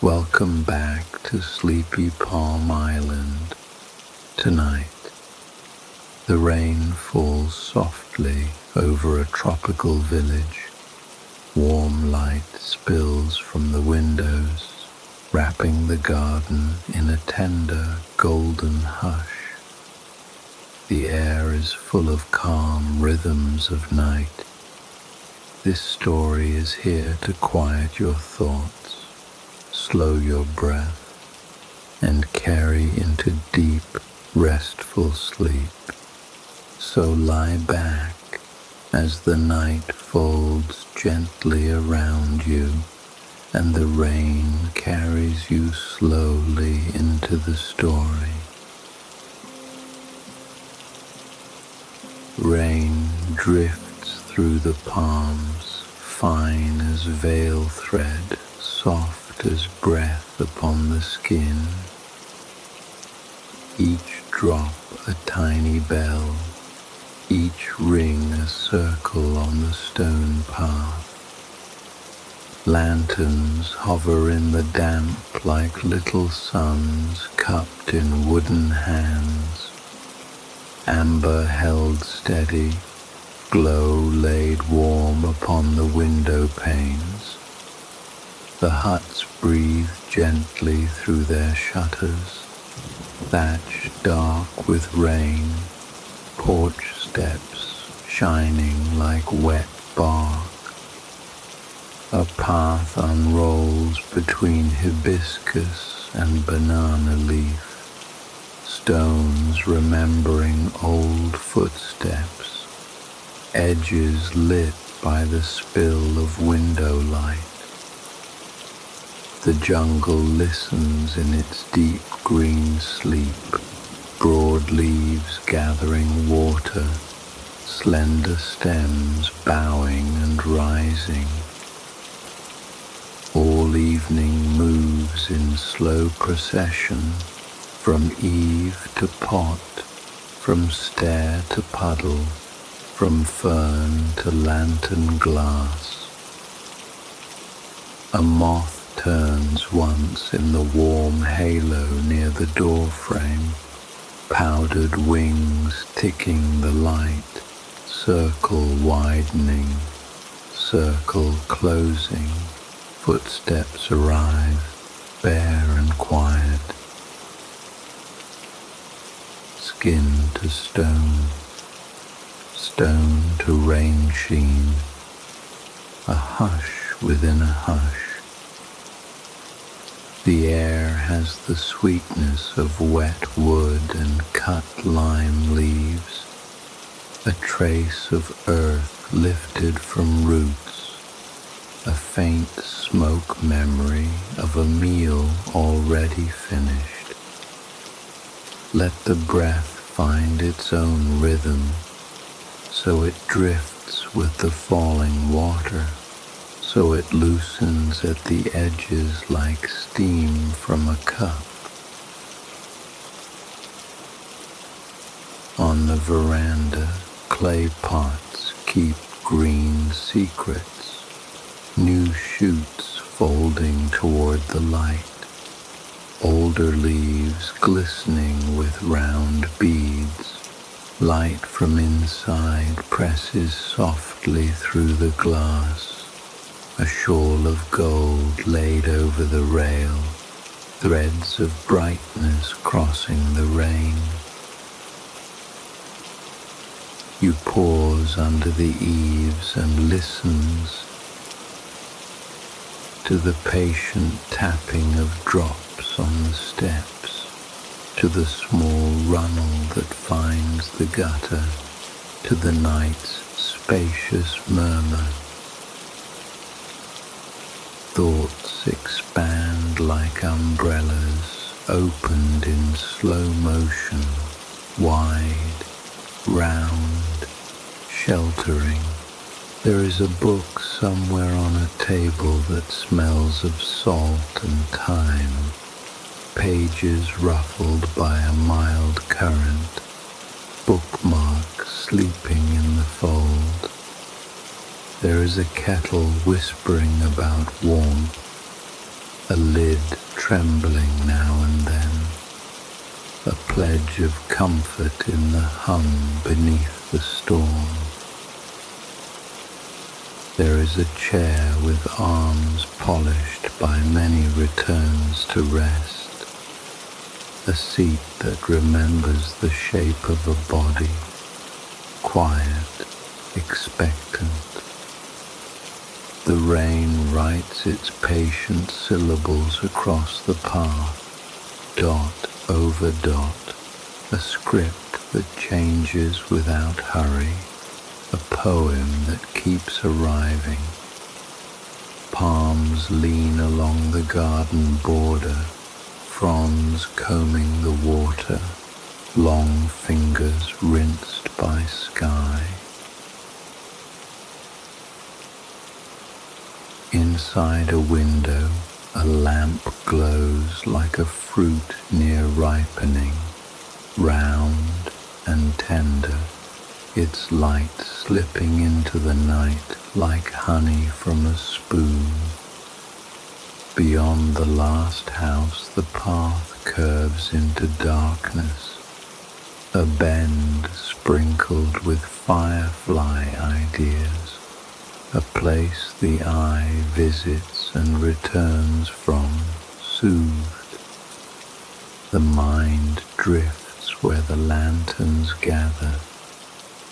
Welcome back to Sleepy Palm Island. Tonight, the rain falls softly over a tropical village. Warm light spills from the windows, wrapping the garden in a tender, golden hush. The air is full of calm rhythms of night. This story is here to quiet your thoughts, slow your breath, and carry into deep, restful sleep. So lie back as the night folds gently around you and the rain carries you slowly into the story. Rain drifts through the palms, fine as veil thread, soft as breath upon the skin. Each drop a tiny bell, each ring a circle on the stone path. Lanterns hover in the damp like little suns cupped in wooden hands. Amber held steady, glow laid warm upon the window panes. The huts breathe gently through their shutters, thatch dark with rain, porch steps shining like wet bark. A path unrolls between hibiscus and banana leaf, stones remembering old footsteps, edges lit by the spill of window light. The jungle listens in its deep green sleep, broad leaves gathering water, slender stems bowing and rising. All evening moves in slow procession, from eave to pot, from stair to puddle, from fern to lantern glass. A moth turns once in the warm halo near the doorframe, powdered wings ticking the light, circle widening, circle closing, footsteps arrive, bare and quiet. Skin to stone, stone to rain sheen, a hush within a hush. The air has the sweetness of wet wood and cut lime leaves, a trace of earth lifted from roots, a faint smoke memory of a meal already finished. Let the breath find its own rhythm, so it drifts with the falling water, so it loosens at the edges like steam from a cup. On the veranda, clay pots keep green secrets, new shoots folding toward the light, older leaves glistening with round beads. Light from inside presses softly through the glass, a shawl of gold laid over the rail, threads of brightness crossing the rain. You pause under the eaves and listens to the patient tapping of drops on the steps, to the small runnel that finds the gutter, to the night's spacious murmur. Thoughts expand like umbrellas opened in slow motion, wide, round, sheltering. There is a book somewhere on a table that smells of salt and thyme, pages ruffled by a mild current, bookmark sleeping in the fold. There is a kettle whispering about warmth, a lid trembling now and then, a pledge of comfort in the hum beneath the storm. There is a chair with arms polished by many returns to rest, a seat that remembers the shape of a body, quiet, expectant. The rain writes its patient syllables across the path, dot over dot, a script that changes without hurry, a poem that keeps arriving. Palms lean along the garden border, fronds combing the water, long fingers rinsed by sky. Inside a window, a lamp glows like a fruit near ripening, round and tender, its light slipping into the night like honey from a spoon. Beyond the last house, the path curves into darkness, a bend sprinkled with firefly ideas, a place the eye visits and returns from, soothed. The mind drifts where the lanterns gather,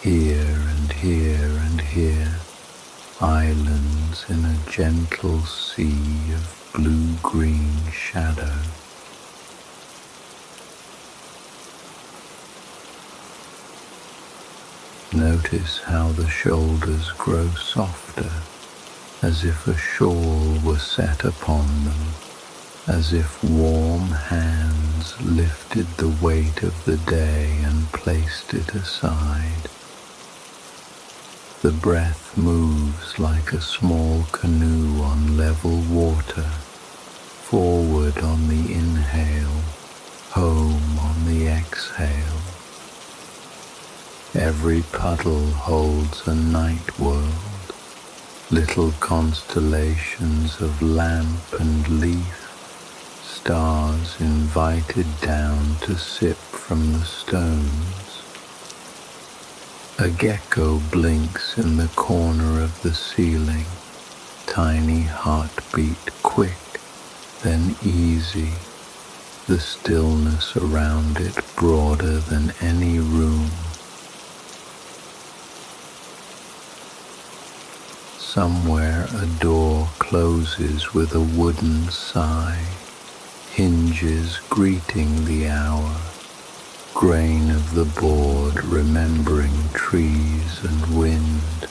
here and here and here, islands in a gentle sea of blue-green shadow. Notice how the shoulders grow softer, as if a shawl were set upon them, as if warm hands lifted the weight of the day and placed it aside. The breath moves like a small canoe on level water, forward on the inhale, home on the exhale. Every puddle holds a night world, little constellations of lamp and leaf, stars invited down to sip from the stones. A gecko blinks in the corner of the ceiling, tiny heartbeat quick, then easy, the stillness around it broader than any room. Somewhere a door closes with a wooden sigh, hinges greeting the hour, grain of the board remembering trees and wind.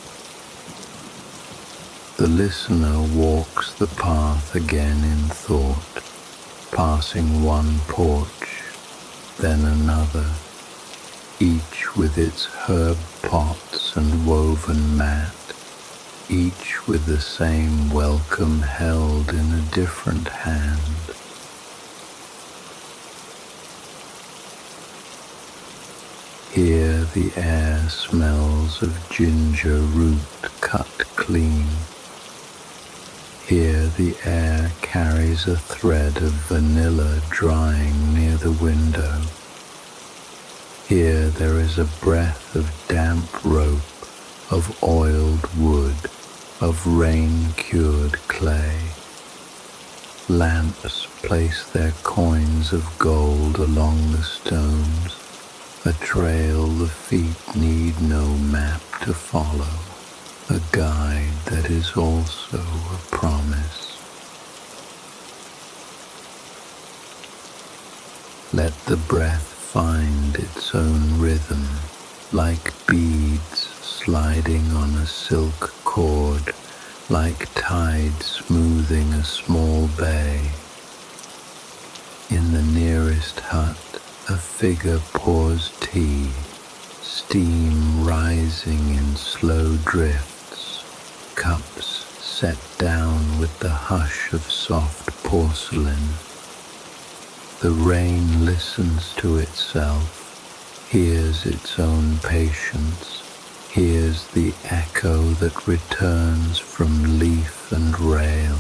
The listener walks the path again in thought, passing one porch, then another, each with its herb pots and woven mat, each with the same welcome held in a different hand. Here the air smells of ginger root cut clean. Here the air carries a thread of vanilla drying near the window. Here there is a breath of damp rope, of oiled wood, of rain-cured clay. Lamps place their coins of gold along the stones, a trail the feet need no map to follow, a guide that is also a promise. Let the breath find its own rhythm, like beads sliding on a silk cord, like tide smoothing a small bay. In the nearest hut, a figure pours tea, steam rising in slow drifts, cups set down with the hush of soft porcelain. The rain listens to itself, hears its own patience, hears the echo that returns from leaf and rail.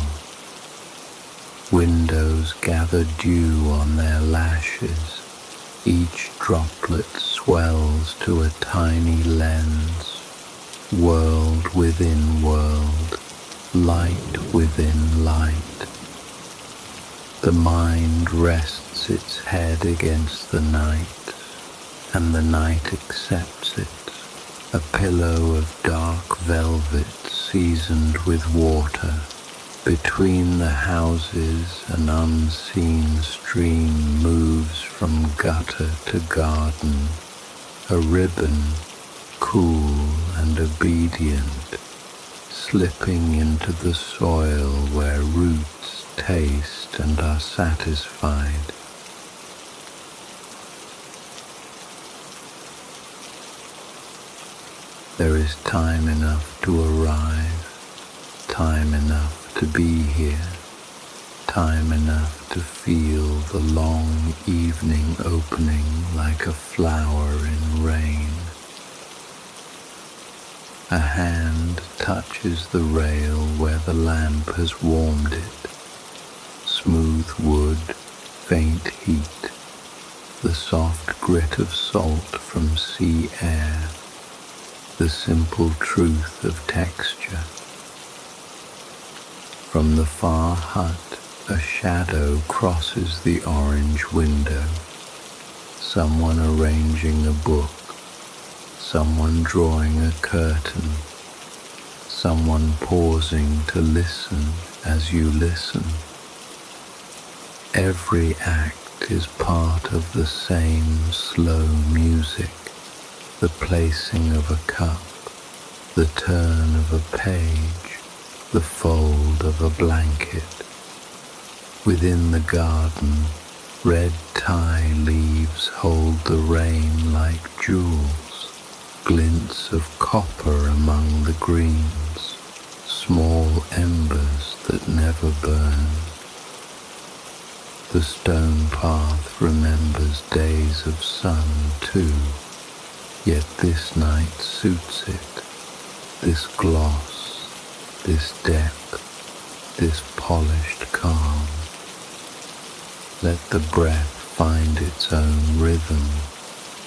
Windows gather dew on their lashes. Each droplet swells to a tiny lens. World within world, light within light. The mind rests its head against the night, and the night accepts it, a pillow of dark velvet seasoned with water. Between the houses an unseen stream moves from gutter to garden, a ribbon, cool and obedient, slipping into the soil where roots taste and are satisfied. There is time enough to arrive, time enough to be here, time enough to feel the long evening opening like a flower in rain. A hand touches the rail where the lamp has warmed it. Smooth wood, faint heat, the soft grit of salt from sea air, the simple truth of texture. From the far hut, a shadow crosses the orange window. Someone arranging a book, someone drawing a curtain, someone pausing to listen as you listen. Every act is part of the same slow music, the placing of a cup, the turn of a page, the fold of a blanket. Within the garden, red tie leaves hold the rain like jewels, glints of copper among the greens, small embers that never burn. The stone path remembers days of sun too, yet this night suits it, this gloss, this depth, this polished calm. Let the breath find its own rhythm,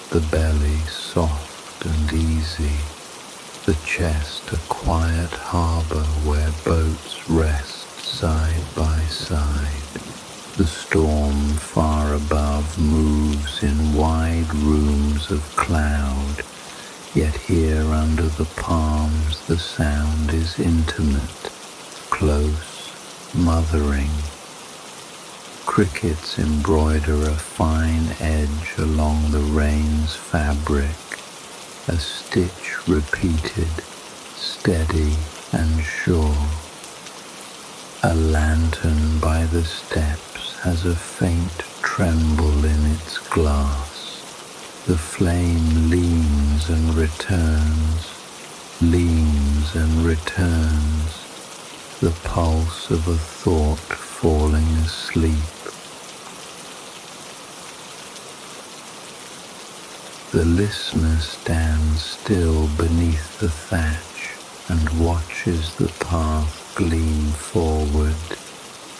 the belly soft and easy, the chest a quiet harbour where boats rest side by side. The storm far above moves in wide rooms of cloud, yet here under the palms the sound is intimate, close, mothering. Crickets embroider a fine edge along the rain's fabric, a stitch repeated, steady and sure. A lantern by the steps has a faint tremble in its glass. The flame leans and returns, leans and returns, the pulse of a thought falling asleep. The listener stands still beneath the thatch and watches the path gleam forward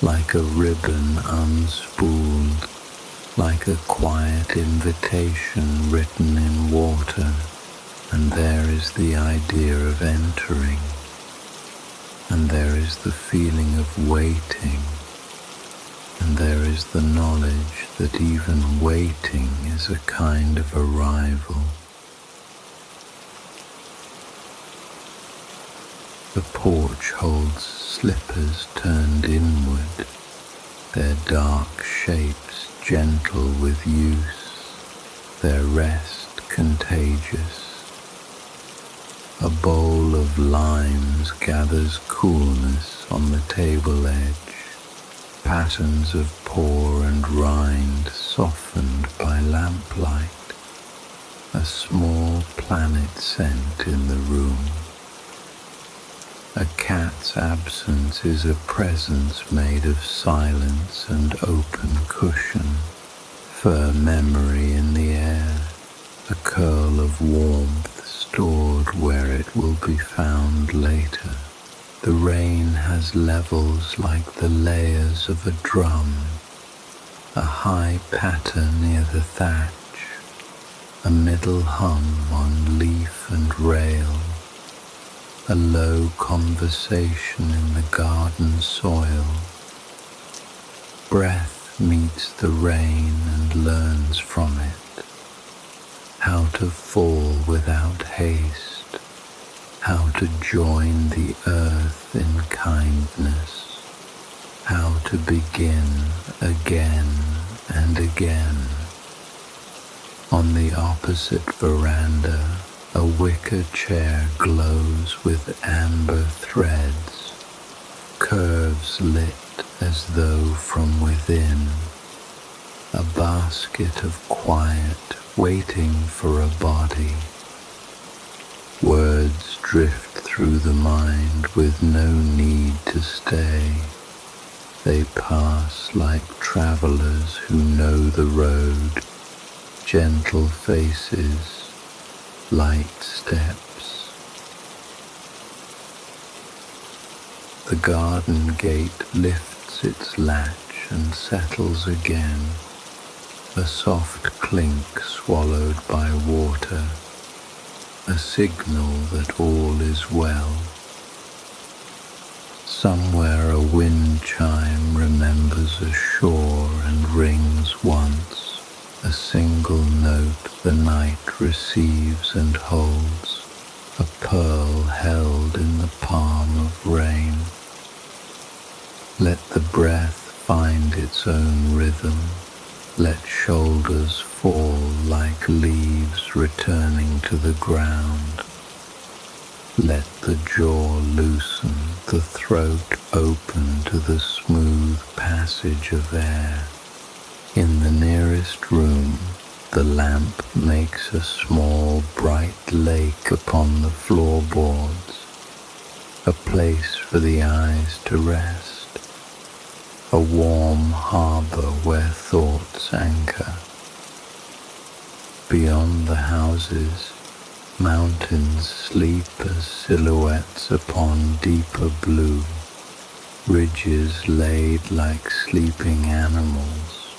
like a ribbon unspooled, like a quiet invitation written in water, and there is the idea of entering, and there is the feeling of waiting, and there is the knowledge that even waiting is a kind of arrival. The porch holds slippers turned inward, their dark shapes gentle with use, their rest contagious. A bowl of limes gathers coolness on the table edge, patterns of pore and rind softened by lamplight, a small planet scent in the room. A cat's absence is a presence made of silence and open cushion, fur memory in the air, a curl of warmth stored where it will be found later. The rain has levels like the layers of a drum, a high patter near the thatch, a middle hum on leaf and rail, a low conversation in the garden soil. Breath meets the rain and learns from it, how to fall without haste, how to join the earth in kindness, how to begin again and again. On the opposite veranda, a wicker chair glows with amber threads, curves lit as though from within, a basket of quiet waiting for a body. Words drift through the mind with no need to stay. They pass like travelers who know the road, gentle faces, light steps. The garden gate lifts its latch and settles again, a soft clink swallowed by water, a signal that all is well. Somewhere a wind chime remembers a shore and rings once, a single note the night receives and holds, a pearl held in the palm of rain. Let the breath find its own rhythm, let shoulders fall like leaves returning to the ground. Let the jaw loosen, the throat open to the smooth passage of air. In the nearest room, the lamp makes a small bright lake upon the floorboards, a place for the eyes to rest, a warm harbor where thoughts anchor. Beyond the houses, mountains sleep as silhouettes upon deeper blue, ridges laid like sleeping animals,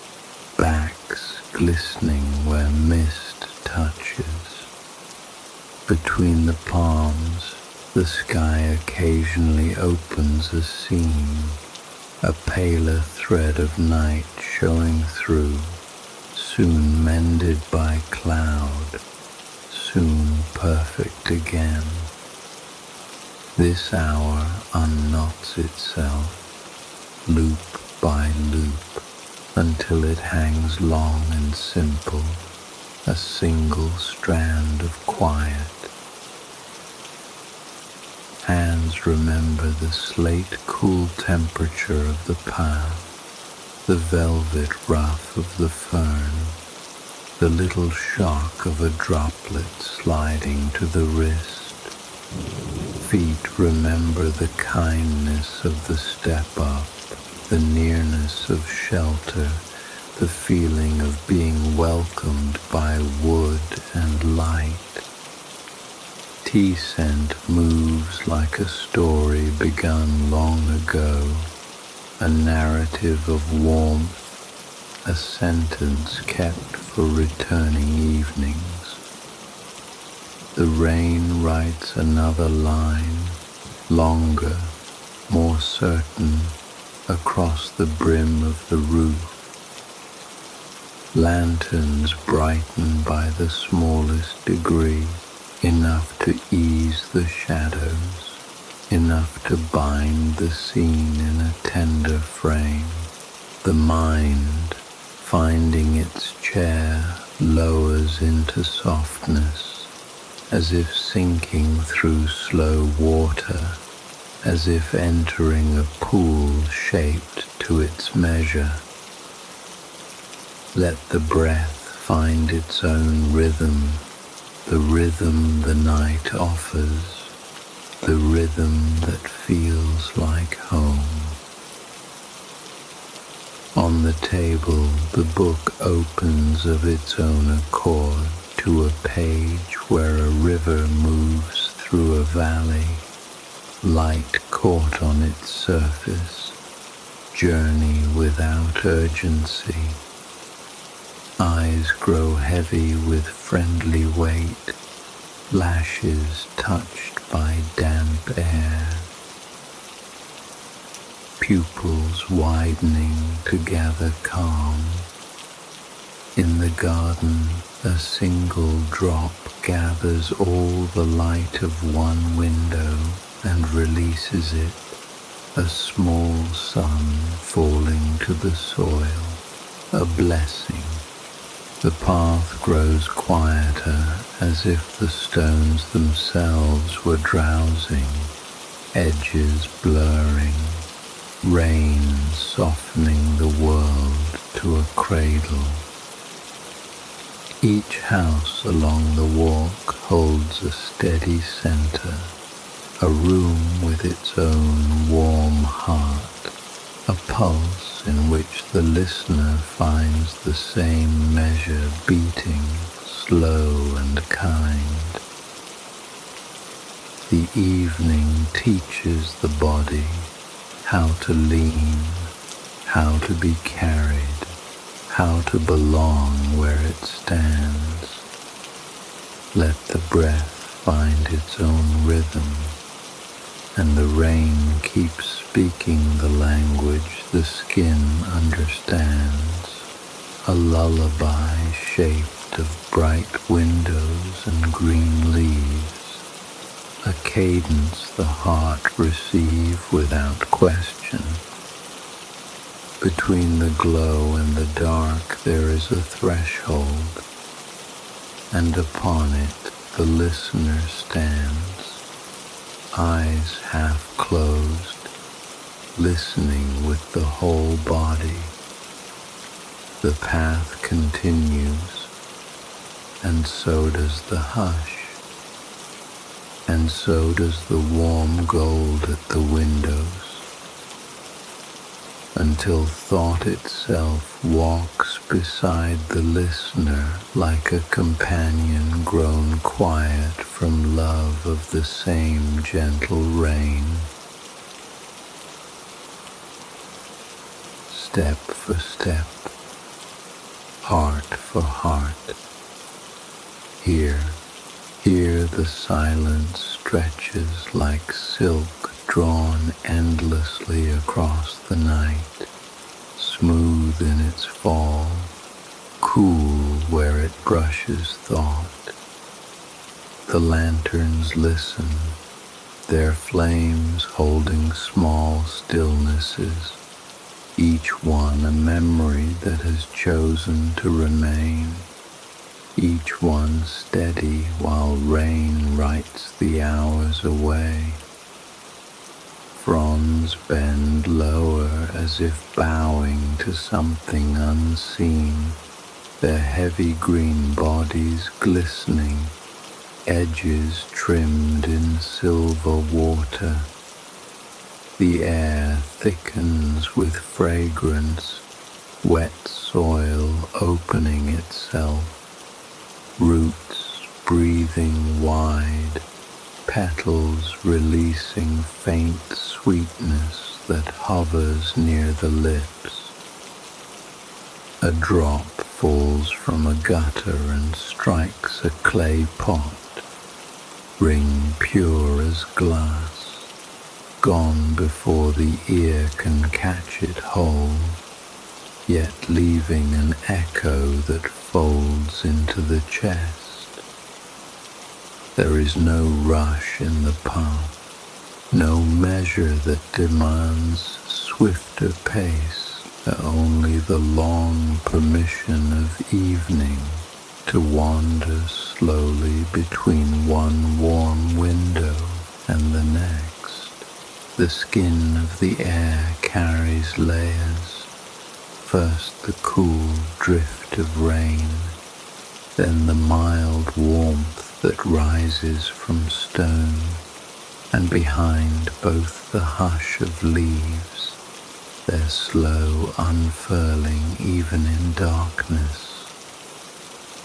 backs glistening where mist touches. Between the palms, the sky occasionally opens a seam, a paler thread of night showing through, soon mended by cloud, soon perfect again. This hour unknots itself, loop by loop, until it hangs long and simple, a single strand of quiet. Hands remember the slate-cool temperature of the path, the velvet rough of the fern, the little shock of a droplet sliding to the wrist. Feet remember the kindness of the step up, the nearness of shelter, the feeling of being welcomed by wood and light. Tea scent moves like a story begun long ago, a narrative of warmth, a sentence kept for returning evenings. The rain writes another line, longer, more certain, across the brim of the roof. Lanterns brighten by the smallest degree, enough to ease the shadows, enough to bind the scene in a tender frame. The mind, finding its chair, lowers into softness, as if sinking through slow water, as if entering a pool shaped to its measure. Let the breath find its own rhythm, the rhythm the night offers, the rhythm that feels like home. On the table, the book opens of its own accord to a page where a river moves through a valley, light caught on its surface, journey without urgency. Eyes grow heavy with friendly weight, lashes touched by damp air. Pupils widening to gather calm. In the garden, a single drop gathers all the light of one window and releases it, a small sun falling to the soil, a blessing. The path grows quieter, as if the stones themselves were drowsing, edges blurring, rain softening the world to a cradle. Each house along the walk holds a steady center, a room with its own warm heart, a pulse in which the listener finds the same measure beating, slow and kind. The evening teaches the body how to lean, how to be carried, how to belong where it stands. Let the breath find its own rhythm, and the rain keeps speaking the language the skin understands, a lullaby shaped of bright windows and green leaves, a cadence the heart receives without question. Between the glow and the dark there is a threshold, and upon it the listener stands, eyes half closed, listening with the whole body. The path continues, and so does the hush, and so does the warm gold at the windows, until thought itself walks beside the listener like a companion grown quiet from love of the same gentle rain. Step for step, heart for heart, here the silence stretches like silk drawn endlessly across the night, smooth in its fall, cool where it brushes thought. The lanterns listen, their flames holding small stillnesses, each one a memory that has chosen to remain, each one steady while rain writes the hours away. Fronds bend lower as if bowing to something unseen, their heavy green bodies glistening, edges trimmed in silver water. The air thickens with fragrance, wet soil opening itself, roots breathing wide, petals releasing faint sweetness that hovers near the lips. A drop falls from a gutter and strikes a clay pot, ring pure as glass, gone before the ear can catch it whole, yet leaving an echo that folds into the chest. There is no rush in the path, no measure that demands swifter pace, only the long permission of evening to wander slowly between one warm window and the next. The skin of the air carries layers, first the cool drift of rain, then the mild warmth that rises from stone, and behind both the hush of leaves, their slow unfurling even in darkness.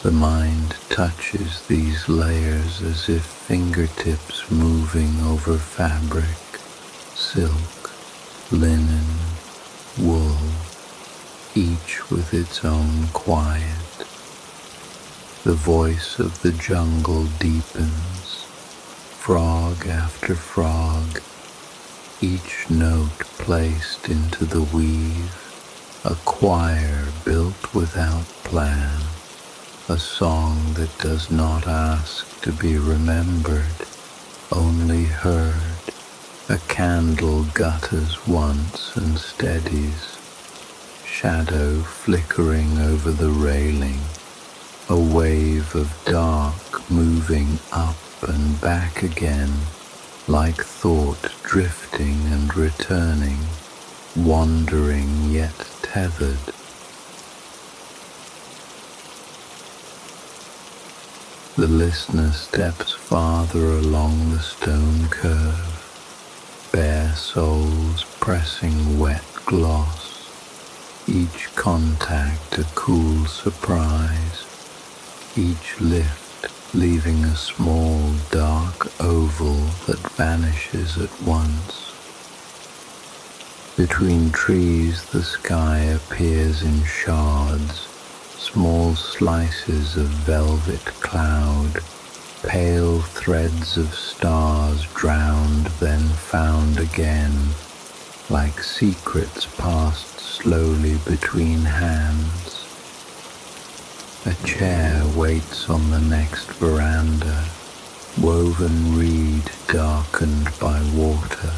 The mind touches these layers as if fingertips moving over fabric, silk, linen, wool, each with its own quiet. The voice of the jungle deepens, frog after frog, each note placed into the weave, a choir built without plan, a song that does not ask to be remembered, only heard. A candle gutters once and steadies, shadow flickering over the railing, a wave of dark moving up and back again, like thought drifting and returning, wandering yet tethered. The listener steps farther along the stone curve, bare soles pressing wet gloss, each contact a cool surprise, each lift leaving a small dark oval that vanishes at once. Between trees the sky appears in shards, small slices of velvet cloud, pale threads of stars drowned then found again, like secrets passed slowly between hands. A chair waits on the next veranda, woven reed darkened by water,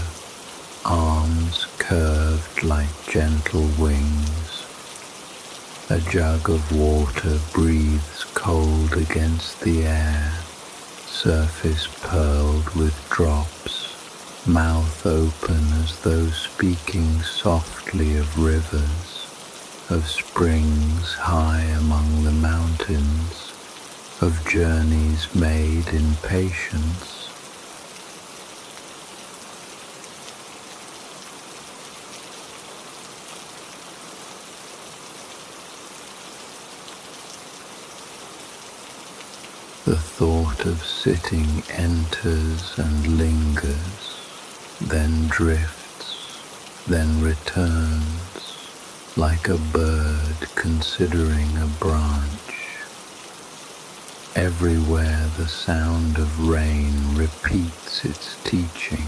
arms curved like gentle wings. A jug of water breathes cold against the air, surface pearled with drops, mouth open as though speaking softly of rivers, of springs high among the mountains, of journeys made in patience. The thought of sitting enters and lingers, then drifts, then returns, like a bird considering a branch. Everywhere the sound of rain repeats its teaching,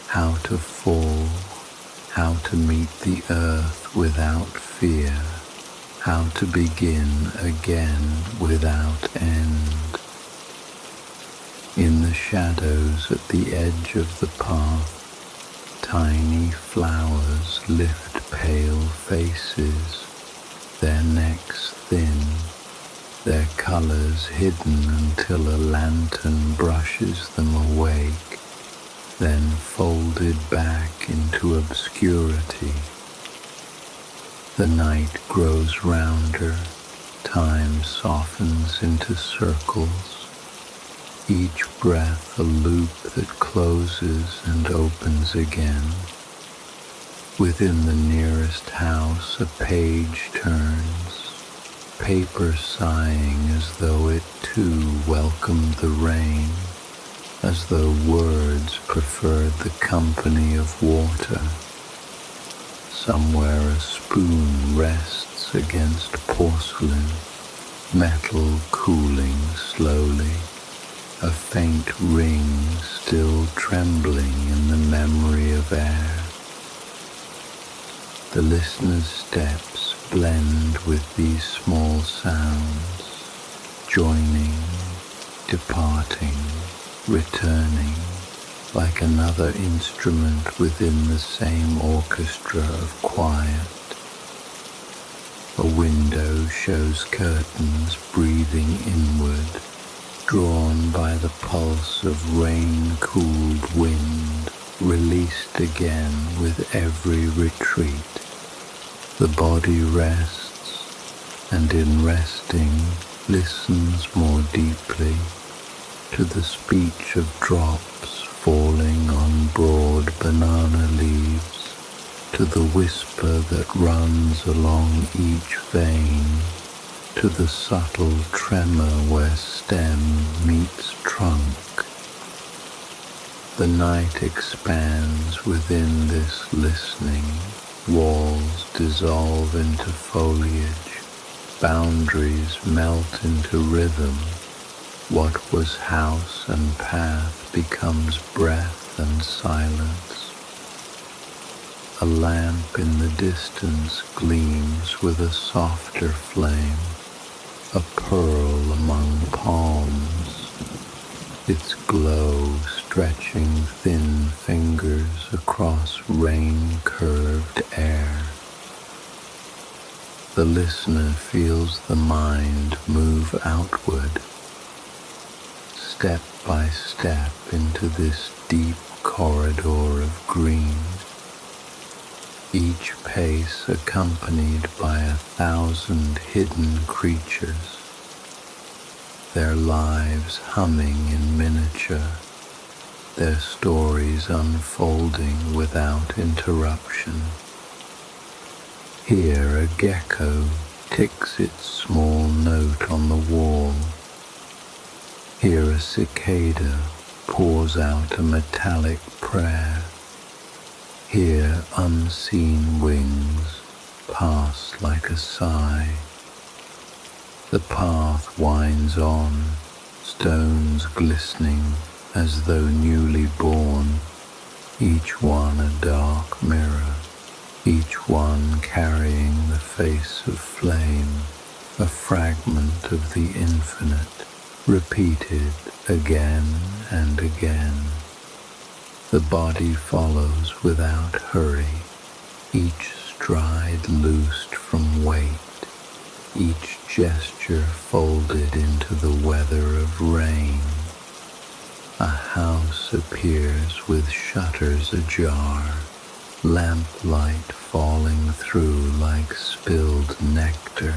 how to fall, how to meet the earth without fear, how to begin again without end. In the shadows at the edge of the path, tiny flowers lift pale faces, their necks thin, their colors hidden until a lantern brushes them awake, then folded back into obscurity. The night grows rounder, time softens into circles, each breath a loop that closes and opens again. Within the nearest house a page turns, paper sighing as though it too welcomed the rain, as though words preferred the company of water. Somewhere a spoon rests against porcelain, metal cooling slowly, a faint ring still trembling in the memory of air. The listener's steps blend with these small sounds, joining, departing, returning, like another instrument within the same orchestra of quiet. A window shows curtains breathing inward, drawn by the pulse of rain-cooled wind, released again with every retreat. The body rests, and in resting listens more deeply to the speech of drops falling on broad banana leaves, to the whisper that runs along each vein, to the subtle tremor where stem meets trunk. The night expands within this listening. Walls dissolve into foliage. Boundaries melt into rhythm. What was house and path becomes breath and silence. A lamp in the distance gleams with a softer flame, a pearl among palms, its glow stretching thin fingers across rain-curved air. The listener feels the mind move outward, step by step into this deep corridor of green, each pace accompanied by 1,000 hidden creatures, their lives humming in miniature, their stories unfolding without interruption. Here a gecko ticks its small note on the wall. Here a cicada pours out a metallic prayer. Here unseen wings pass like a sigh. The path winds on, stones glistening as though newly born, each one a dark mirror, each one carrying the face of flame, a fragment of the infinite, repeated again and again. The body follows without hurry, each stride loosed from weight, each gesture folded into the weather of rain. A house appears with shutters ajar, lamplight falling through like spilled nectar,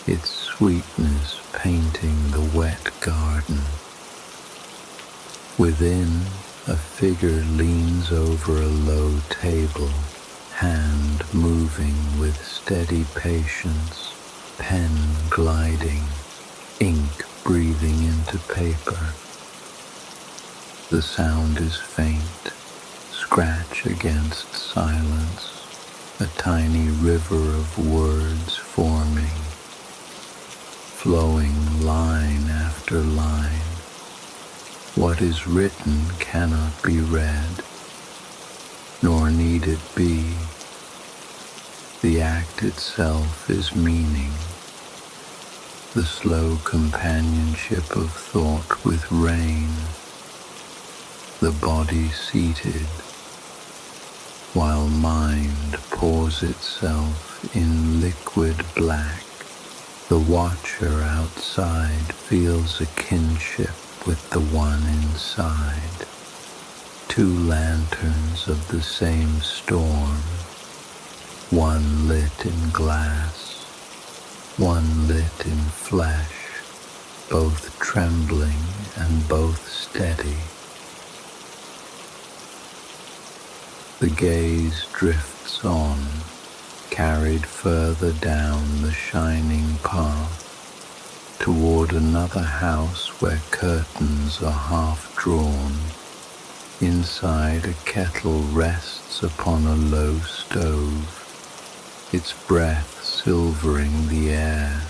its sweetness painting the wet garden. Within, a figure leans over a low table, hand moving with steady patience, pen gliding, ink breathing into paper. The sound is faint, scratch against silence, a tiny river of words forming, flowing line after line. What is written cannot be read, nor need it be. The act itself is meaning, the slow companionship of thought with rain, the body seated, while mind pours itself in liquid black. The watcher outside feels a kinship with the one inside, two lanterns of the same storm, one lit in glass, one lit in flesh, both trembling and both steady. The gaze drifts on, carried further down the shining path, toward another house where curtains are half drawn. Inside, a kettle rests upon a low stove, its breath silvering the air.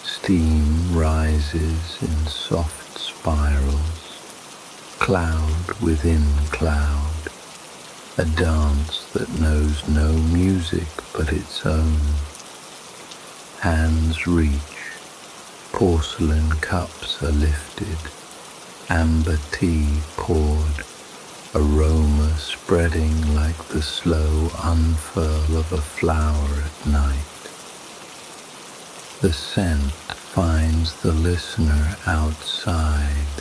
Steam rises in soft spirals, cloud within cloud, a dance that knows no music but its own. Hands reach, porcelain cups are lifted, amber tea poured, aroma spreading like the slow unfurl of a flower at night. The scent finds the listener outside,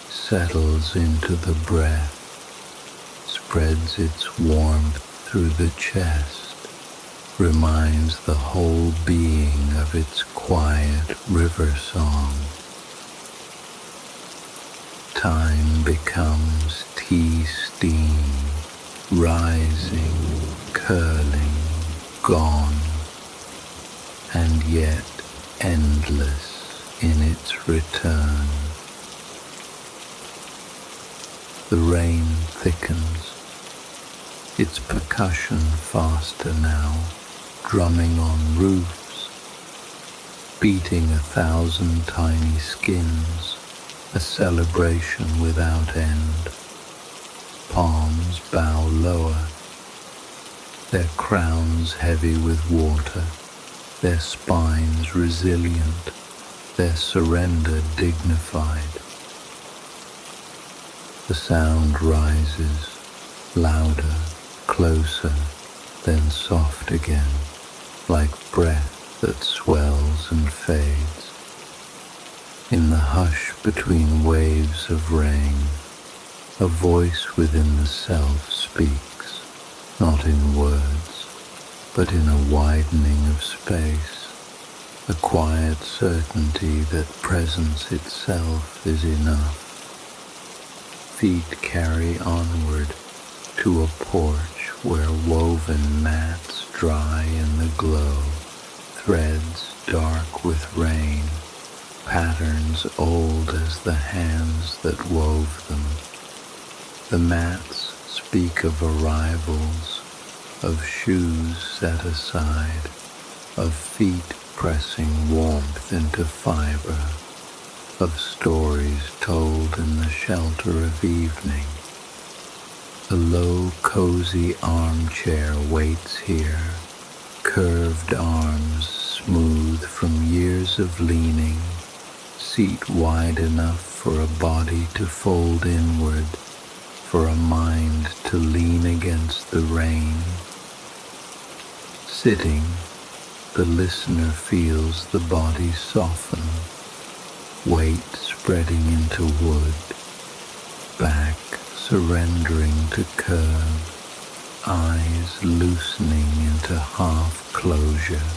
settles into the breath, spreads its warmth through the chest, reminds the whole being of its quiet river song. Time becomes tea steam, rising, curling, gone, and yet endless in its return. The rain thickens, its percussion faster now, drumming on roofs, beating 1,000 tiny skins, a celebration without end. Palms bow lower, their crowns heavy with water, their spines resilient, their surrender dignified. The sound rises, louder, closer, then soft again, like breath that swells and fades. In the hush between waves of rain, a voice within the self speaks, not in words, but in a widening of space, a quiet certainty that presence itself is enough. Feet carry onward to a porch where woven mats dry in the glow, threads dark with rain, patterns old as the hands that wove them. The mats speak of arrivals, of shoes set aside, of feet pressing warmth into fiber, of stories told in the shelter of evening. A low, cozy armchair waits here, curved arms smooth from years of leaning, seat wide enough for a body to fold inward, for a mind to lean against the rain. Sitting, the listener feels the body soften, weight spreading into wood, back surrendering to curve, eyes loosening into half closure.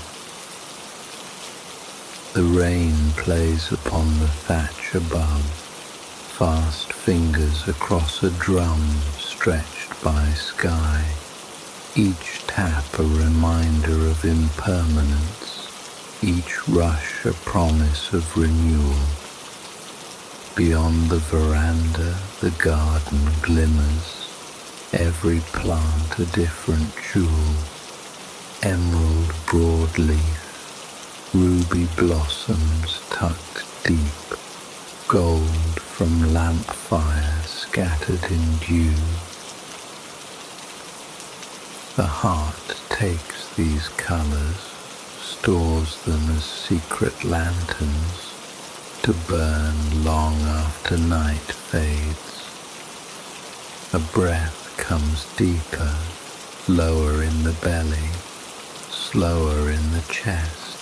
The rain plays upon the thatch above, fast fingers across a drum stretched by sky, each tap a reminder of impermanence, each rush a promise of renewal. Beyond the veranda, the garden glimmers, every plant a different jewel, emerald broadleaf, ruby blossoms tucked deep, gold from lamp fire scattered in dew. The heart takes these colors, stores them as secret lanterns, to burn long after night fades. A breath comes deeper, lower in the belly, slower in the chest,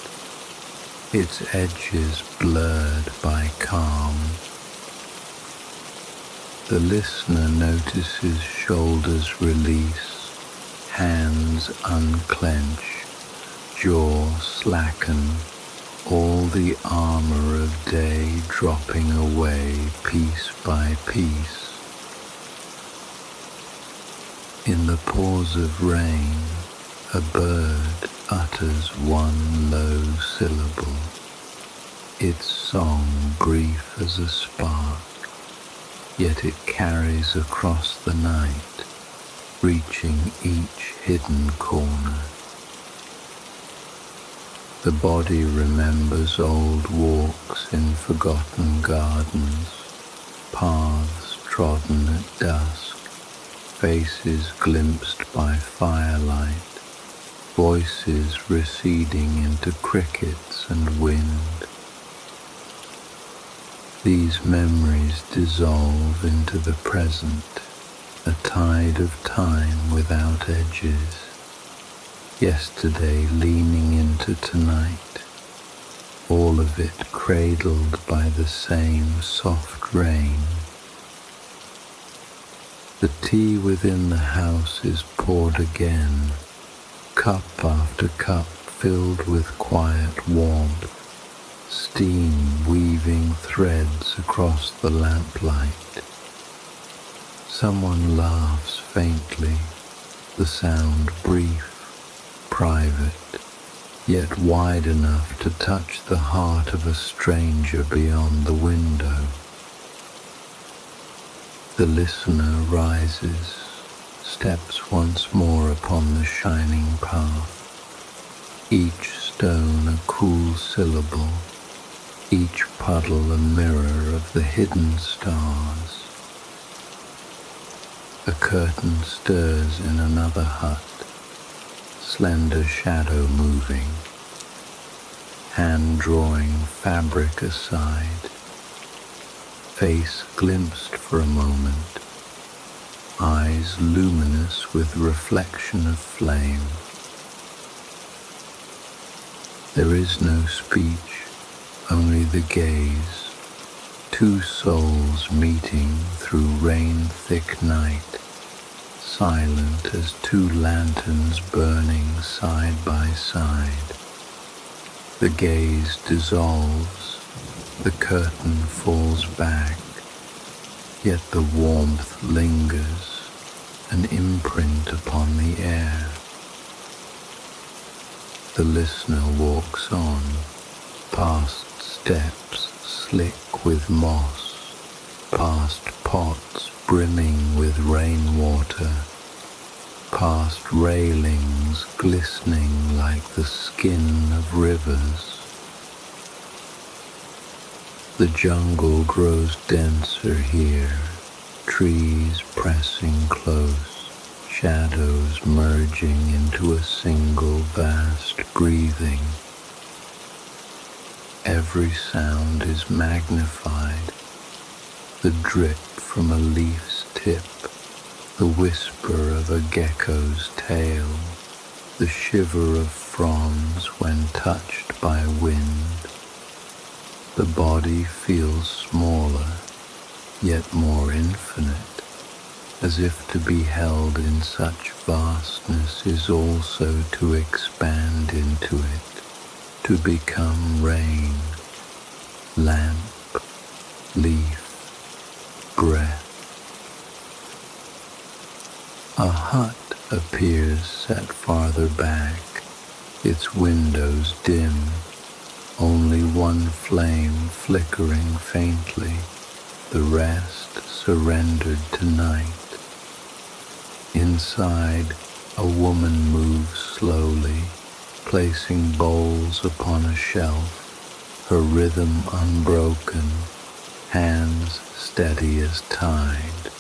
its edges blurred by calm. The listener notices shoulders release, hands unclench, jaw slacken, all the armor of day dropping away piece by piece. In the pause of rain, a bird utters one low syllable, its song brief as a spark, yet it carries across the night, reaching each hidden corner. The body remembers old walks in forgotten gardens, paths trodden at dusk, faces glimpsed by firelight, voices receding into crickets and wind. These memories dissolve into the present, a tide of time without edges. Yesterday leaning into tonight, all of it cradled by the same soft rain. The tea within the house is poured again, cup after cup filled with quiet warmth, steam weaving threads across the lamplight. Someone laughs faintly, the sound brief, private, yet wide enough to touch the heart of a stranger beyond the window. The listener rises, steps once more upon the shining path, each stone a cool syllable, each puddle a mirror of the hidden stars. A curtain stirs in another hut, slender shadow moving, hand drawing fabric aside, face glimpsed for a moment, eyes luminous with reflection of flame. There is no speech, only the gaze, two souls meeting through rain-thick night, silent as two lanterns burning side by side. The gaze dissolves, the curtain falls back, yet the warmth lingers, an imprint upon the air. The listener walks on, past steps slick with moss, past pots brimming with rainwater, past railings glistening like the skin of rivers. The jungle grows denser here, trees pressing close, shadows merging into a single vast breathing. Every sound is magnified, the drip from a leaf's tip, the whisper of a gecko's tail, the shiver of fronds when touched by wind. The body feels smaller, yet more infinite, as if to be held in such vastness is also to expand into it, to become rain, lamp, leaf, breath. A hut appears set farther back, its windows dim, only one flame flickering faintly, the rest surrendered to night. Inside, a woman moves slowly, placing bowls upon a shelf, her rhythm unbroken, hands steady as tide.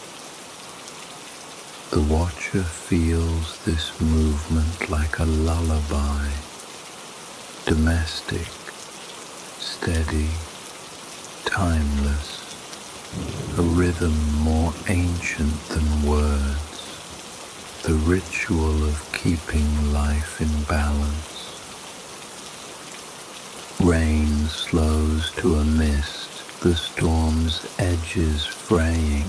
The watcher feels this movement like a lullaby, domestic, steady, timeless, a rhythm more ancient than words, the ritual of keeping life in balance. Rain slows to a mist, the storm's edges fraying,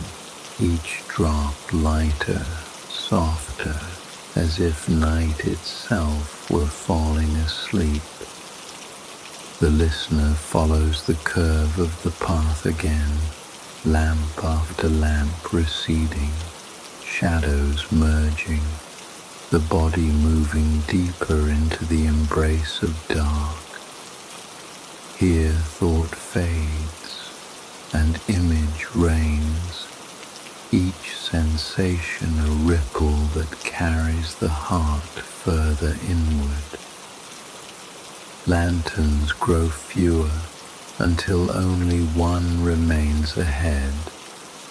each drop lighter, softer, as if night itself were falling asleep. The listener follows the curve of the path again, lamp after lamp receding, shadows merging, the body moving deeper into the embrace of dark. Here thought fades, and image reigns, each sensation a ripple that carries the heart further inward. Lanterns grow fewer until only one remains ahead,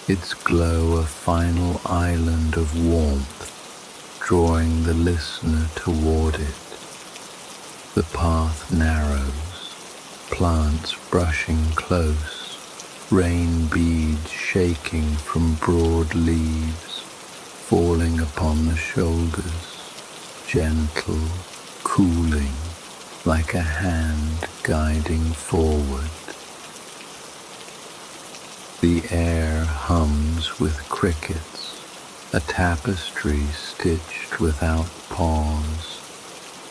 its glow a final island of warmth, drawing the listener toward it. The path narrows, plants brushing close, rain beads shaking from broad leaves, falling upon the shoulders, gentle, cooling, like a hand guiding forward. The air hums with crickets, a tapestry stitched without pause,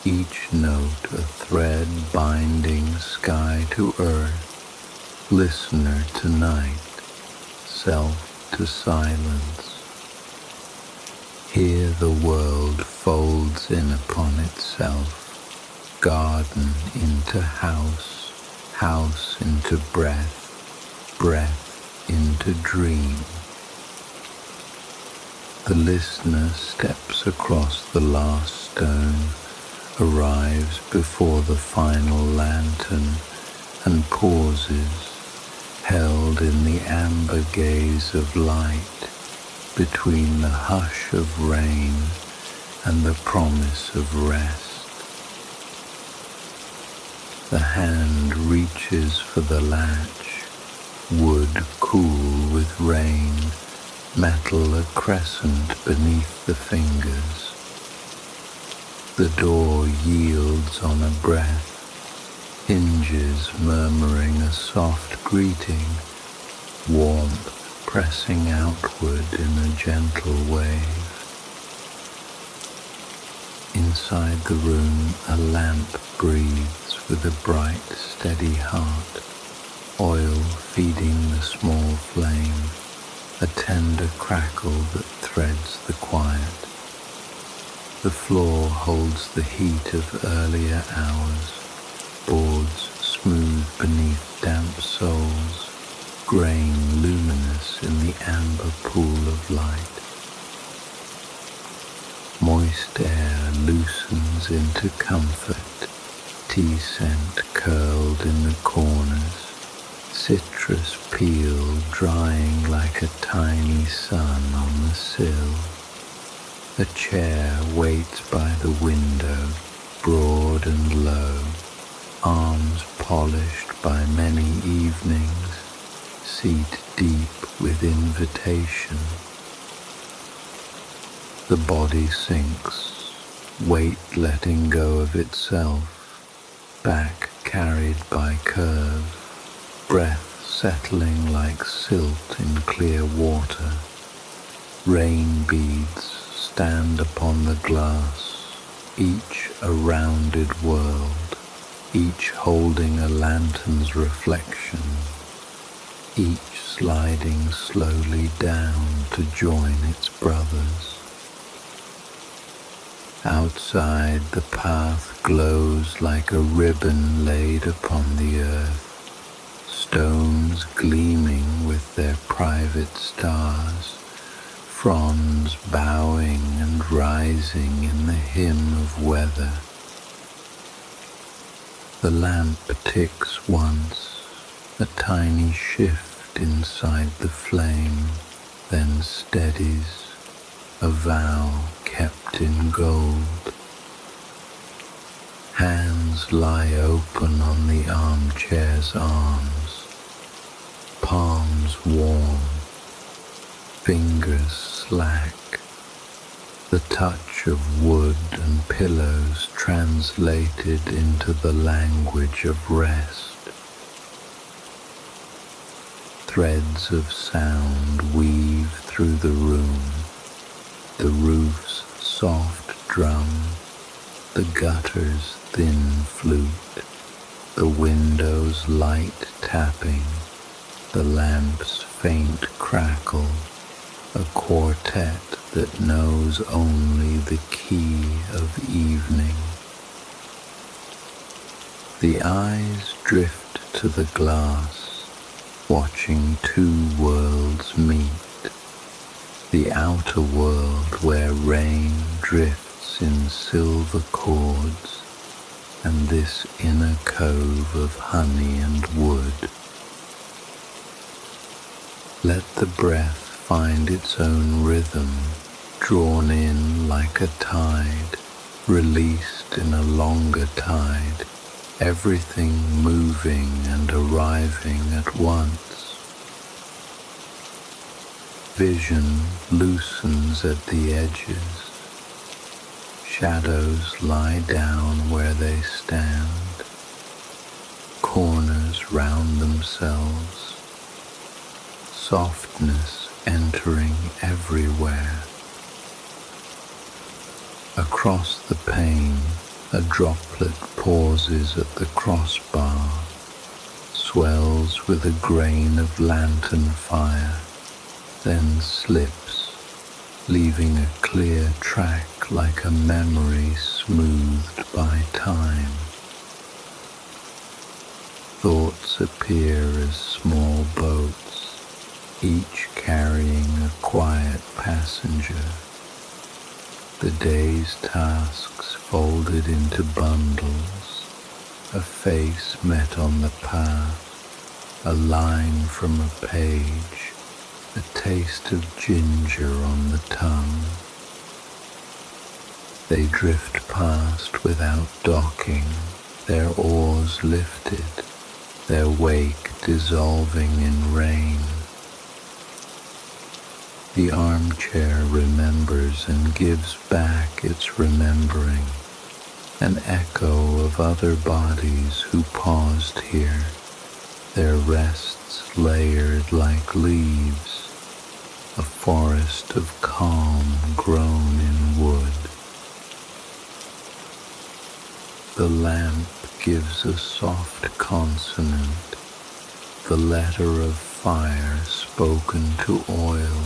each note a thread binding sky to earth, listener to night, self to silence. Here the world folds in upon itself, garden into house, house into breath, breath into dream. The listener steps across the last stone, arrives before the final lantern, and pauses, held in the amber gaze of light, between the hush of rain and the promise of rest. The hand reaches for the latch, wood cool with rain, metal a crescent beneath the fingers. The door yields on a breath, hinges murmuring a soft greeting, warmth pressing outward in a gentle wave. Inside the room a lamp breathes with a bright, steady heart, oil feeding the small flame, a tender crackle that threads the quiet. The floor holds the heat of earlier hours, boards smooth beneath damp soles, grain luminous in the amber pool of light. Moist air loosens into comfort, tea scent curled in the corners, citrus peel drying like a tiny sun on the sill. A chair waits by the window, broad and low, arms polished by many evenings, seat deep with invitation. The body sinks, weight letting go of itself, back carried by curve, breath settling like silt in clear water. Rain beads stand upon the glass, each a rounded world, each holding a lantern's reflection, each sliding slowly down to join its brothers. Outside the path glows like a ribbon laid upon the earth, stones gleaming with their private stars, fronds bowing and rising in the hymn of weather. The lamp ticks once, a tiny shift inside the flame, then steadies, a vow kept in gold. Hands lie open on the armchair's arms, palms warm, fingers slack, the touch of wood and pillows translated into the language of rest. Threads of sound weave through the room, the roof's soft drum, the gutter's thin flute, the window's light tapping, the lamp's faint crackle, a quartet that knows only the key of evening. The eyes drift to the glass, watching two worlds meet. The outer world where rain drifts in silver chords, and this inner cove of honey and wood. Let the breath find its own rhythm, drawn in like a tide, released in a longer tide, everything moving and arriving at once. Vision loosens at the edges. Shadows lie down where they stand. Corners round themselves. Softness entering everywhere. Across the pane, a droplet pauses at the crossbar, swells with a grain of lantern fire, then slips, leaving a clear track like a memory smoothed by time. Thoughts appear as small boats, each carrying a quiet passenger, the day's tasks folded into bundles, a face met on the path, a line from a page, a taste of ginger on the tongue. They drift past without docking, their oars lifted, their wake dissolving in rain. The armchair remembers and gives back its remembering, an echo of other bodies who paused here, their rests layered like leaves, a forest of calm grown in wood. The lamp gives a soft consonant, the letter of fire spoken to oil,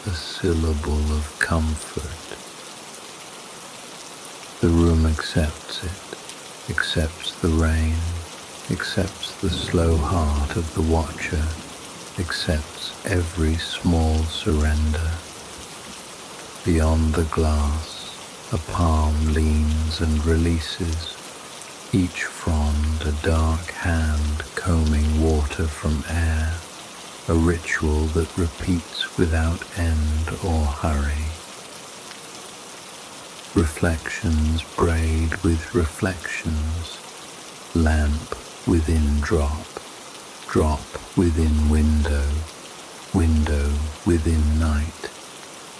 a syllable of comfort. The room accepts it, accepts the rain, accepts the slow heart of the watcher, accepts every small surrender. Beyond the glass, a palm leans and releases, each frond a dark hand combing water from air, a ritual that repeats without end or hurry. Reflections braid with reflections, lamp within drop, drop within window, window within night,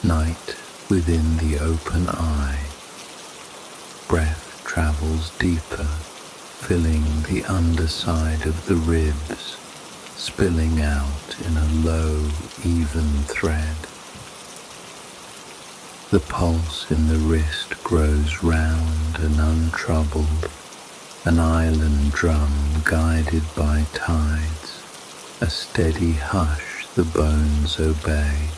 night within the open eye. Breath travels deeper, filling the underside of the ribs, spilling out in a low, even thread. The pulse in the wrist grows round and untroubled, an island drum guided by tides, a steady hush the bones obey.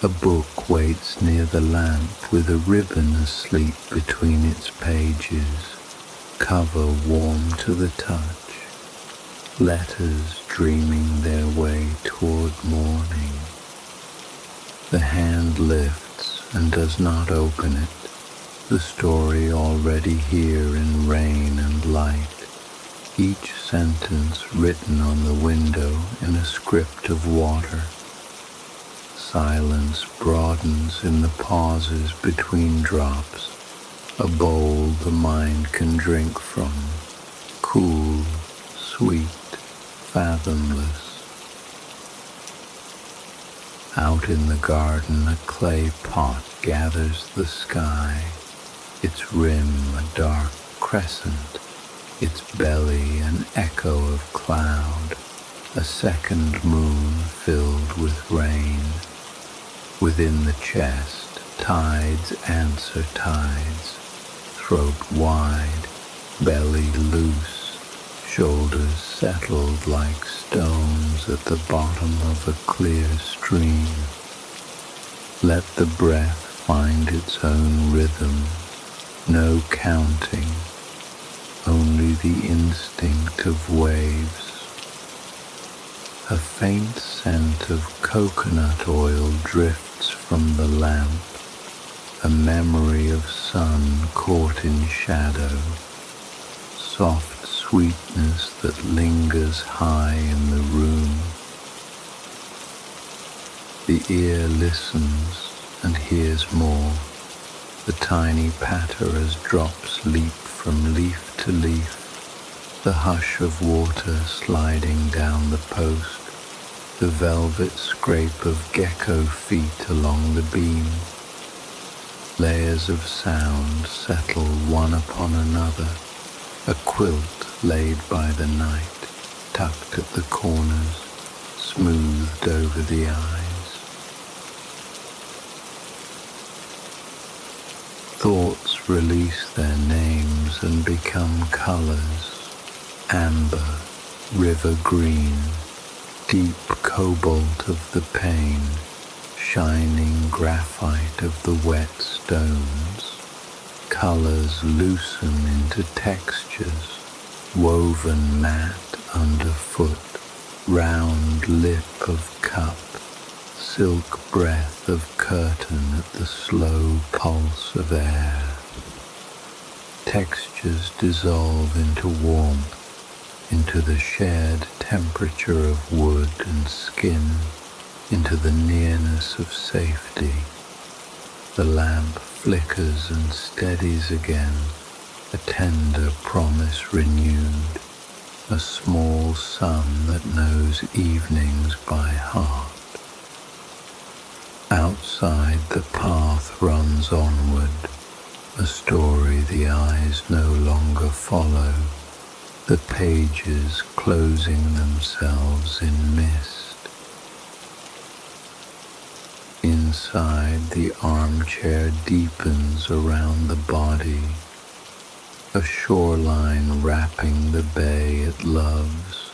A book waits near the lamp with a ribbon asleep between its pages, cover warm to the touch, letters dreaming their way toward morning. The hand lifts and does not open it, the story already here in rain and light, each sentence written on the window in a script of water. Silence broadens in the pauses between drops, a bowl the mind can drink from, cool, sweet, fathomless. Out in the garden a clay pot gathers the sky, its rim a dark crescent, its belly an echo of cloud, a second moon filled with rain. Within the chest, tides answer tides, throat wide, belly loose, shoulders settled like stones at the bottom of a clear stream. Let the breath find its own rhythm, no counting, only the instinct of waves. A faint scent of coconut oil drifts from the lamp, a memory of sun caught in shadow, soft sweetness that lingers high in the room. The ear listens and hears more, the tiny patter as drops leap from leaf to leaf, the hush of water sliding down the post, the velvet scrape of gecko feet along the beam. Layers of sound settle one upon another, a quilt laid by the night, tucked at the corners, smoothed over the eyes. Thoughts release their names and become colors, amber, river green, deep cobalt of the pain, shining graphite of the wet stones. Colors loosen into textures, woven matte underfoot, round lip of cup, silk breath of curtain at the slow pulse of air. Textures dissolve into warmth, into the shared temperature of wood and skin, into the nearness of safety. The lamp flickers and steadies again, a tender promise renewed, a small sun that knows evenings by heart. Outside the path runs onward, a story the eyes no longer follow, the pages closing themselves in mist. Inside, the armchair deepens around the body, a shoreline wrapping the bay it loves,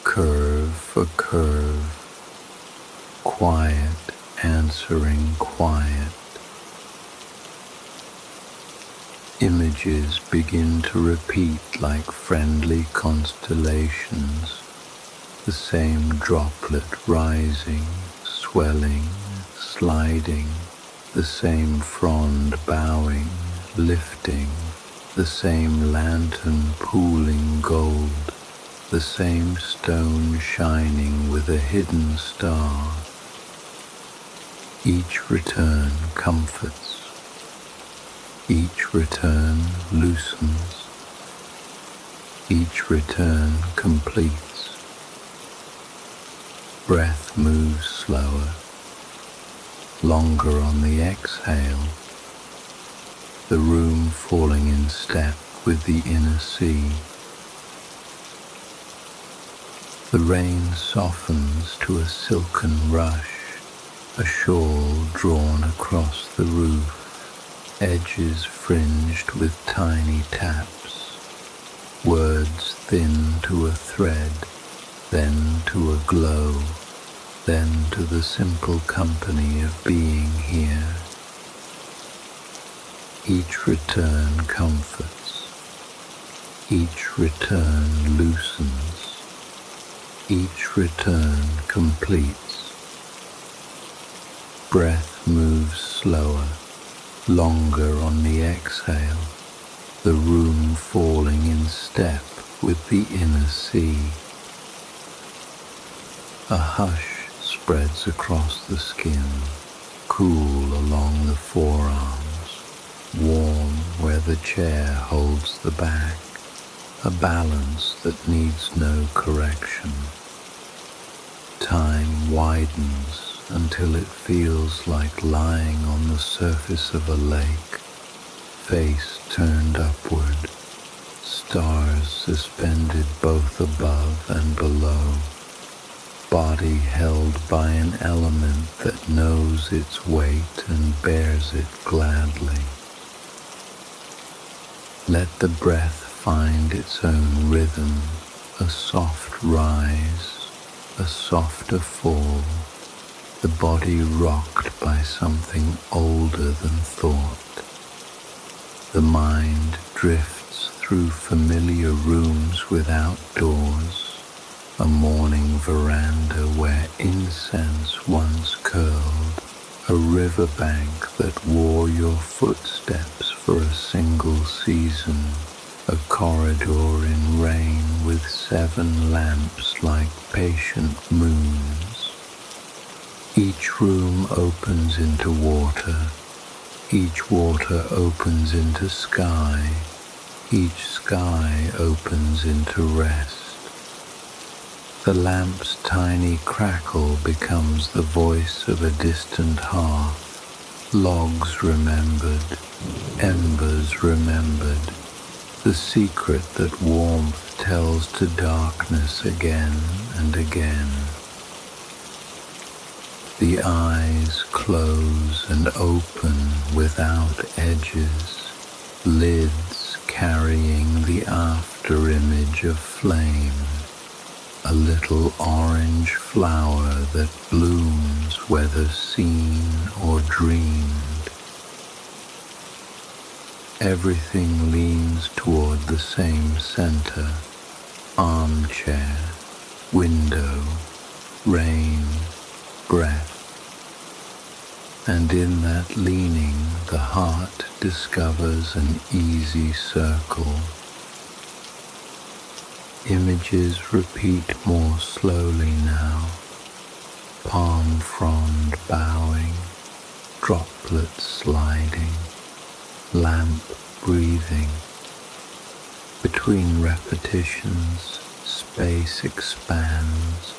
curve for curve, quiet answering quiet. Images begin to repeat like friendly constellations, the same droplet rising, swelling, sliding, the same frond bowing, lifting, the same lantern pooling gold, the same stone shining with a hidden star. Each return comforts, each return loosens, each return completes. Breath moves slower, longer on the exhale, the room falling in step with the inner sea. The rain softens to a silken rush, a shawl drawn across the roof, edges fringed with tiny taps, words thin to a thread, then to a glow, then to the simple company of being here. Each return comforts, each return loosens, each return completes. Breath moves slower, longer on the exhale, the room falling in step with the inner sea. A hush spreads across the skin, cool along the forearms, warm where the chair holds the back, a balance that needs no correction. Time widens until it feels like lying on the surface of a lake, face turned upward, stars suspended both above and below, body held by an element that knows its weight and bears it gladly. Let the breath find its own rhythm, a soft rise, a softer fall, the body rocked by something older than thought. The mind drifts through familiar rooms without doors, a morning veranda where incense once curled, a riverbank that wore your footsteps for a single season, a corridor in rain with 7 lamps like patient moons. Each room opens into water, each water opens into sky, each sky opens into rest. The lamp's tiny crackle becomes the voice of a distant hearth, logs remembered, embers remembered, the secret that warmth tells to darkness again and again. The eyes close and open without edges, lids carrying the after-image of flame, a little orange flower that blooms whether seen or dreamed. Everything leans toward the same center, armchair, window, rain, breath. And in that leaning, the heart discovers an easy circle. Images repeat more slowly now, palm frond bowing, droplets sliding, lamp breathing. Between repetitions, space expands,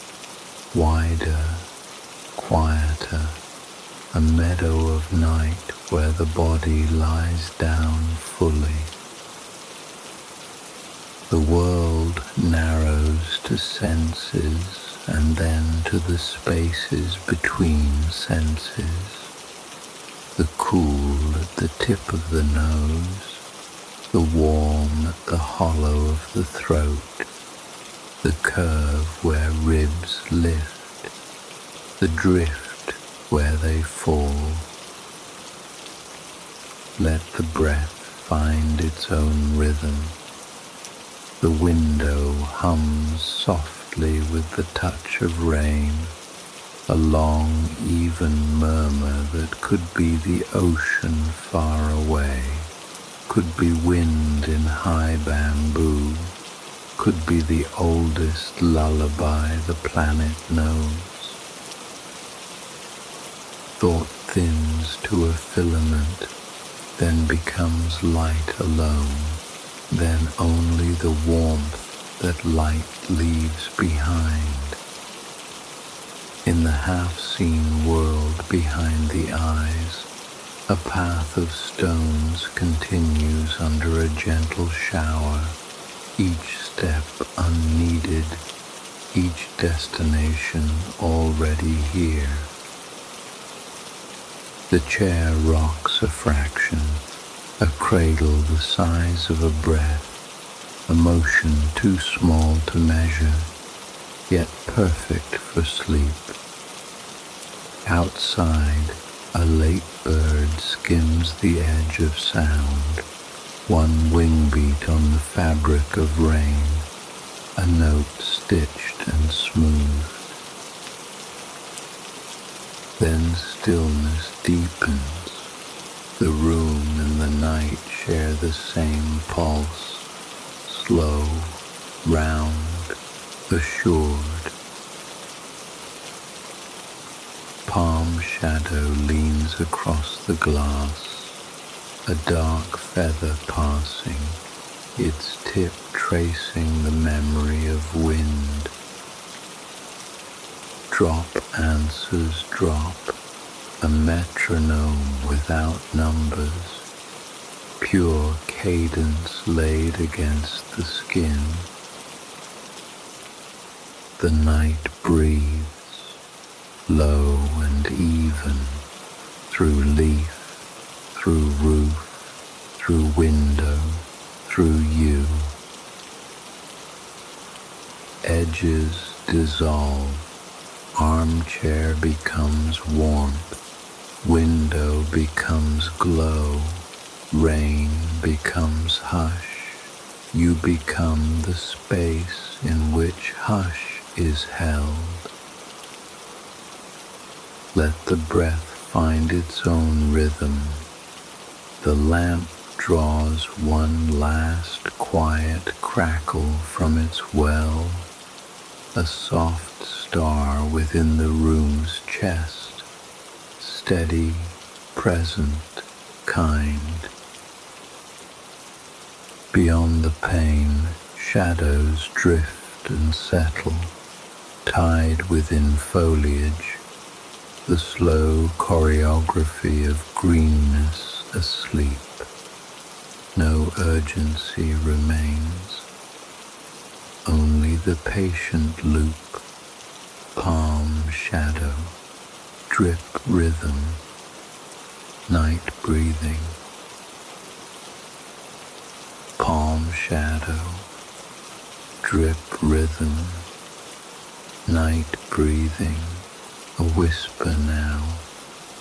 wider, quieter, a meadow of night where the body lies down fully. The world narrows to senses and then to the spaces between senses. The cool at the tip of the nose, the warm at the hollow of the throat, the curve where ribs lift, the drift where they fall. Let the breath find its own rhythm. The window hums softly with the touch of rain, a long, even murmur that could be the ocean far away, could be wind in high bamboo, could be the oldest lullaby the planet knows. Thought thins to a filament, then becomes light alone, then only the warmth that light leaves behind. In the half-seen world behind the eyes, a path of stones continues under a gentle shower, each step unneeded, each destination already here. The chair rocks a fraction, a cradle the size of a breath, a motion too small to measure, yet perfect for sleep. Outside, a late bird skims the edge of sound, one wing beat on the fabric of rain, a note stitched and smooth. Then stillness deepens. The room and the night share the same pulse, slow, round, assured. Palm shadow leans across the glass, a dark feather passing, its tip tracing the memory of wind. Drop answers drop, a metronome without numbers, pure cadence laid against the skin. The night breathes, low and even, through leaf, through roof, through window, through you. Edges dissolve, armchair becomes warmth, window becomes glow, rain becomes hush, you become the space in which hush is held. Let the breath find its own rhythm. The lamp draws one last quiet crackle from its well, a soft star within the room's chest, steady, present, kind. Beyond the pane, shadows drift and settle, tied within foliage, the slow choreography of greenness asleep. No urgency remains, only the patient loop, palm shadow, drip rhythm, night breathing. Palm shadow, drip rhythm, night breathing, a whisper now,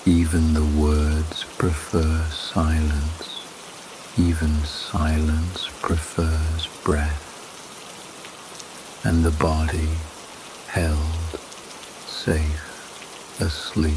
even the words prefer silence, even silence prefers breath, and the body held, safe, asleep.